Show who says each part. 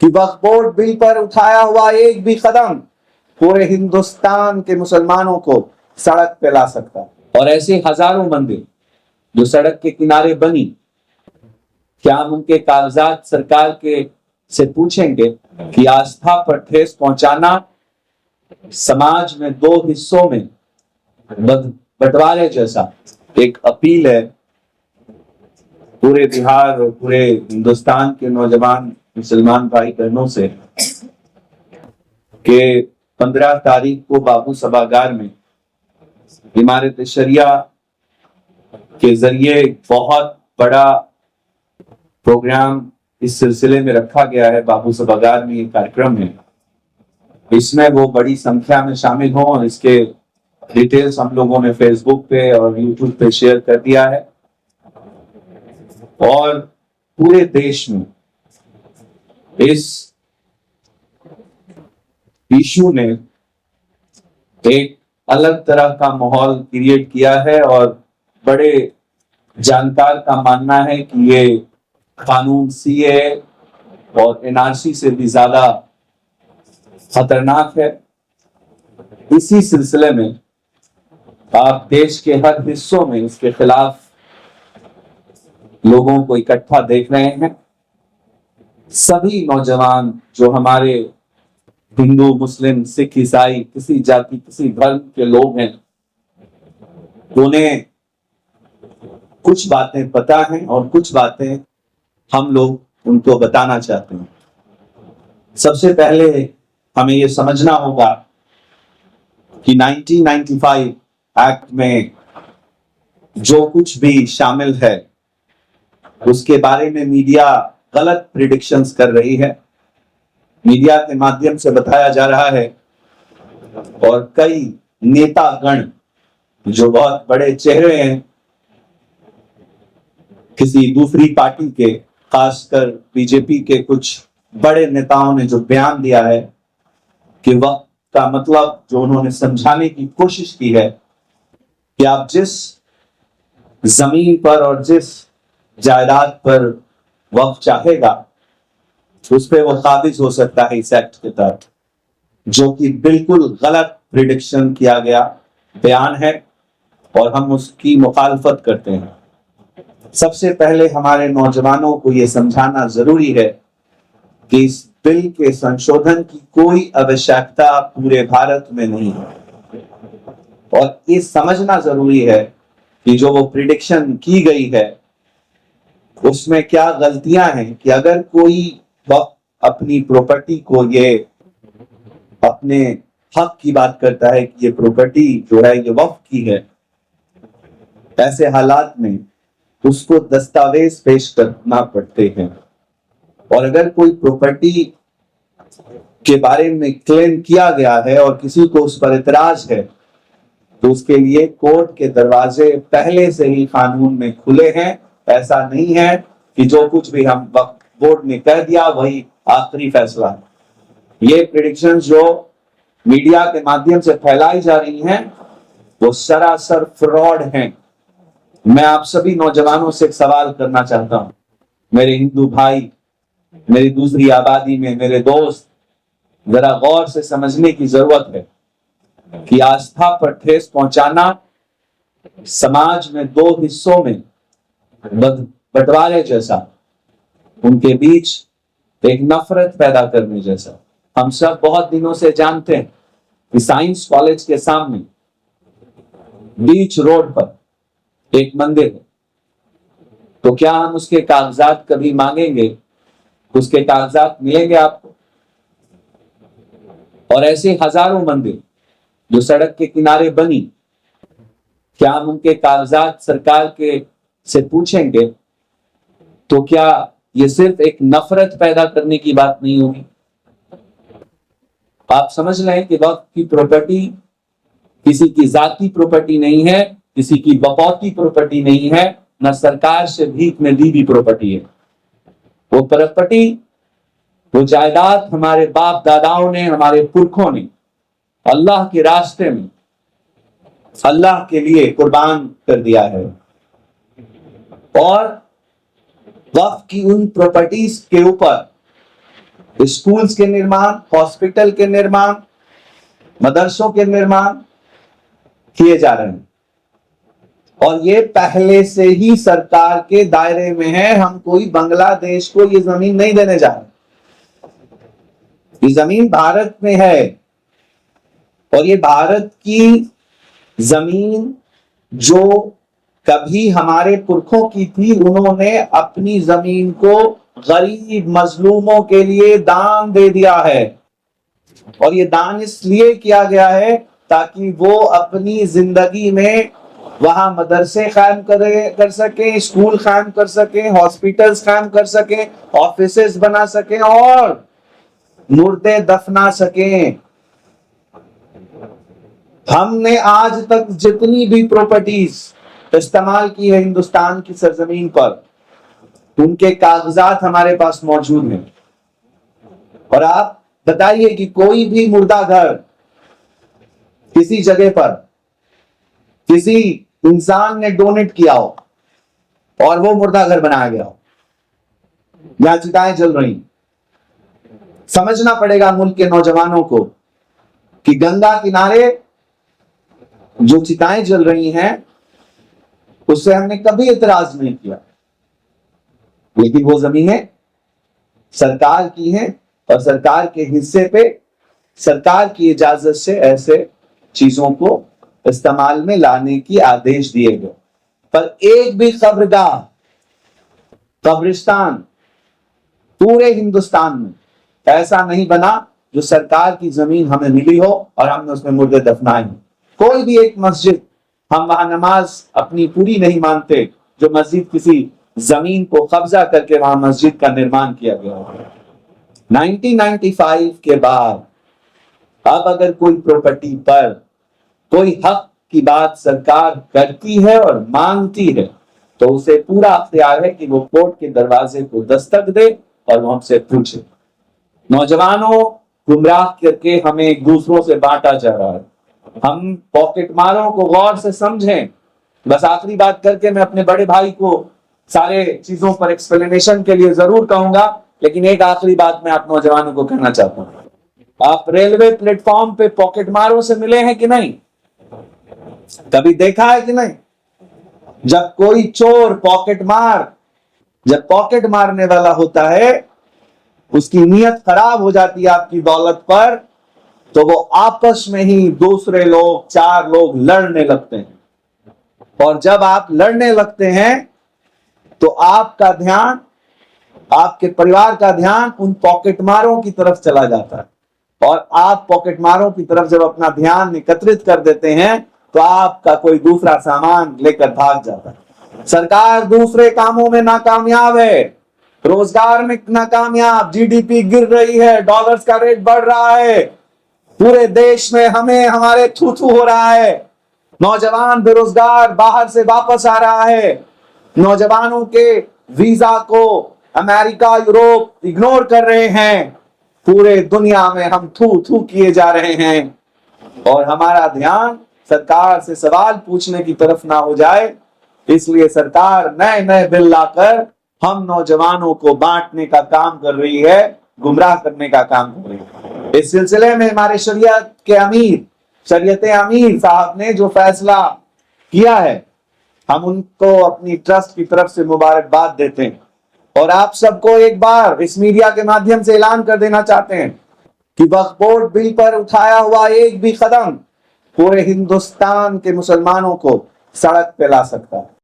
Speaker 1: कि वक्फ board bill पर उठाया हुआ एक भी कदम पूरे हिंदुस्तान के मुसलमानों को सड़क पे ला सकता है। और ऐसे हजारों मंदिर जो सड़क के किनारे बनी, क्या हम उनके कागजात सरकार के से पूछेंगे कि आस्था पर ठेस पहुंचाना समाज में दो हिस्सों में बंटवारे जैसा एक अपील है पूरे बिहार और पूरे हिंदुस्तान के नौजवान मुसलमान भाई बहनों से कि 15 तारीख को बाबू सभागार में इमारत शरिया के जरिए बहुत बड़ा प्रोग्राम इस सिलसिले में रखा गया है। बाबू सभागार में ये कार्यक्रम है, इसमें वो बड़ी संख्या में शामिल हों और इसके डिटेल्स हम लोगों ने फेसबुक पे और यूट्यूब पे शेयर कर दिया है। और पूरे देश में इस इशू ने एक अलग तरह का माहौल क्रिएट किया है और बड़े जानकार का मानना है कि ये कानून सीए और एनआरसी से भी ज्यादा खतरनाक है। इसी सिलसिले में आप देश के हर हिस्सों में इसके खिलाफ लोगों को इकट्ठा देख रहे हैं। सभी नौजवान जो हमारे हिंदू, मुस्लिम, सिख, ईसाई, किसी जाति, किसी धर्म के लोग हैं, उन्हें कुछ बातें पता हैं और कुछ बातें हम लोग उनको बताना चाहते हैं। सबसे पहले हमें यह समझना होगा कि 1995 एक्ट में जो कुछ भी शामिल है उसके बारे में मीडिया गलत प्रिडिक्शंस कर रही है। मीडिया के माध्यम से बताया जा रहा है और कई नेतागण जो बहुत बड़े चेहरे हैं किसी दूसरी पार्टी के, खासकर बीजेपी के कुछ बड़े नेताओं ने जो बयान दिया है कि वक्त का मतलब जो उन्होंने समझाने की कोशिश की है कि आप जिस जमीन पर और जिस जायदाद पर वक्फ चाहेगा उस पर वो काबिज हो सकता है इस एक्ट के तहत, जो कि बिल्कुल गलत प्रिडिक्शन किया गया बयान है और हम उसकी मुखालफत करते हैं। सबसे पहले हमारे नौजवानों को यह समझाना जरूरी है कि इस बिल के संशोधन की कोई आवश्यकता पूरे भारत में नहीं है और ये समझना जरूरी है कि जो वो प्रिडिक्शन की गई है उसमें क्या गलतियां हैं कि अगर कोई अपनी प्रॉपर्टी को ये अपने हक की बात करता है कि ये प्रॉपर्टी जो है ये वक्फ की है, ऐसे हालात में उसको दस्तावेज पेश करना पड़ते हैं। और अगर कोई प्रॉपर्टी के बारे में क्लेम किया गया है और किसी को उस पर इतराज है तो उसके लिए कोर्ट के दरवाजे पहले से ही कानून में खुले हैं। ऐसा नहीं है कि जो कुछ भी हम वक्फ बोर्ड ने कह दिया वही आखिरी फैसला है। ये प्रेडिक्शंस जो मीडिया के माध्यम से फैलाई जा रही हैं वो सरासर फ्रॉड हैं। मैं आप सभी नौजवानों से एक सवाल करना चाहता हूं, मेरे हिंदू भाई, मेरी दूसरी आबादी में मेरे दोस्त, जरा गौर से समझने की जरूरत है कि आस्था पर ठेस पहुंचाना समाज में दो हिस्सों में बंटवारे जैसा, उनके बीच एक नफरत पैदा करने जैसा। हम सब बहुत दिनों से जानते हैं कि साइंस कॉलेज के सामने बीच रोड पर एक मंदिर है, तो क्या हम उसके कागजात कभी मांगेंगे? उसके कागजात मिलेंगे आपको? और ऐसे हजारों मंदिर जो सड़क के किनारे बनी, क्या हम उनके कागजात सरकार के से पूछेंगे? तो क्या ये सिर्फ एक नफरत पैदा करने की बात नहीं होगी? आप समझ रहे हैं कि वक्फ की प्रॉपर्टी किसी की जाती प्रॉपर्टी नहीं है, किसी की बपौती प्रॉपर्टी नहीं है, न सरकार से भीख में ली हुई प्रॉपर्टी है। वो प्रॉपर्टी, वो जायदाद हमारे बाप दादाओं ने, हमारे पुरखों ने अल्लाह के रास्ते में अल्लाह के लिए कुर्बान कर दिया है। और वक्फ की उन प्रॉपर्टीज के ऊपर स्कूल्स के निर्माण, हॉस्पिटल के निर्माण, मदरसों के निर्माण किए जा रहे हैं और ये पहले से ही सरकार के दायरे में है। हम कोई बांग्लादेश को ये जमीन नहीं देने जा रहे। ये जमीन भारत में है और ये भारत की जमीन जो कभी हमारे पुरखों की थी, उन्होंने अपनी जमीन को गरीब मजलूमों के लिए दान दे दिया है और ये दान इसलिए किया गया है ताकि वो अपनी जिंदगी में वहां मदरसे कायम कर सके, स्कूल कायम कर सके, हॉस्पिटल्स कायम कर सके, ऑफिसेस बना सके और मुर्दे दफना सके। हमने आज तक जितनी भी प्रॉपर्टीज इस्तेमाल की है हिंदुस्तान की सरजमीन पर, उनके कागजात हमारे पास मौजूद हैं। और आप बताइए कि कोई भी मुर्दा घर किसी जगह पर किसी इंसान ने डोनेट किया हो और वो मुर्दा घर बनाया गया हो, यहां चिताएं जल रही, समझना पड़ेगा मुल्क के नौजवानों को कि गंगा किनारे जो चिताएं जल रही हैं उससे हमने कभी इतराज नहीं किया, लेकिन वो जमीनें सरकार की हैं और सरकार के हिस्से पे सरकार की इजाजत से ऐसे चीजों को इस्तेमाल में लाने की आदेश दिए गए। पर एक भी कब्रगाह, कब्रिस्तान पूरे हिंदुस्तान में ऐसा नहीं बना जो सरकार की जमीन हमें मिली हो और हमने उसमें मुर्दे दफनाए हो। कोई भी एक मस्जिद हम वहां नमाज अपनी पूरी नहीं मानते जो मस्जिद किसी जमीन को कब्जा करके वहां मस्जिद का निर्माण किया गया है। 1995 के बाद अब अगर कोई प्रॉपर्टी पर कोई हक की बात सरकार करती है और मांगती है तो उसे पूरा अख्तियार है कि वो कोर्ट के दरवाजे को दस्तक दे और वो हमसे पूछे। नौजवानों, गुमराह करके हमें एक दूसरों से बांटा जा रहा है। हम पॉकेट मारों को गौर से समझें। बस आखिरी बात करके मैं अपने बड़े भाई को सारे चीजों पर एक्सप्लेनेशन के लिए जरूर कहूंगा, लेकिन एक आखिरी बात मैं आप नौजवानों को कहना चाहता हूं। आप रेलवे प्लेटफॉर्म पे पॉकेट मारों से मिले हैं कि नहीं? कभी देखा है कि नहीं? जब कोई चोर जब पॉकेट मारने वाला होता है, उसकी नीयत खराब हो जाती है आपकी दौलत पर, तो वो आपस में ही दूसरे लोग, 4 लोग लड़ने लगते हैं और जब आप लड़ने लगते हैं तो आपका ध्यान, आपके परिवार का ध्यान उन पॉकेट मारों की तरफ चला जाता है और आप पॉकेट मारों की तरफ जब अपना ध्यान एकत्रित कर देते हैं तो आपका कोई दूसरा सामान लेकर भाग जाता है। सरकार दूसरे कामों में नाकामयाब है, रोजगार में नाकामयाब, जीडीपी गिर रही है, डॉलर्स का रेट बढ़ रहा है, पूरे देश में हमें हमारे थू थू हो रहा है, नौजवान बेरोजगार बाहर से वापस आ रहा है, नौजवानों के वीजा को अमेरिका, यूरोप इग्नोर कर रहे हैं, पूरे दुनिया में हम थू थू किए जा रहे हैं और हमारा ध्यान सरकार से सवाल पूछने की तरफ ना हो जाए, इसलिए सरकार नए नए बिल लाकर हम नौजवानों को बांटने का काम कर रही है, गुमराह करने का काम कर रही है। इस सिलसिले में हमारे शरीयत अमीर साहब ने जो फैसला किया है, हम उनको अपनी ट्रस्ट की तरफ से मुबारकबाद देते हैं और आप सबको एक बार इस मीडिया के माध्यम से ऐलान कर देना चाहते हैं कि वक्फ बोर्ड बिल पर उठाया हुआ एक भी कदम पूरे हिंदुस्तान के मुसलमानों को सड़क पे ला सकता है।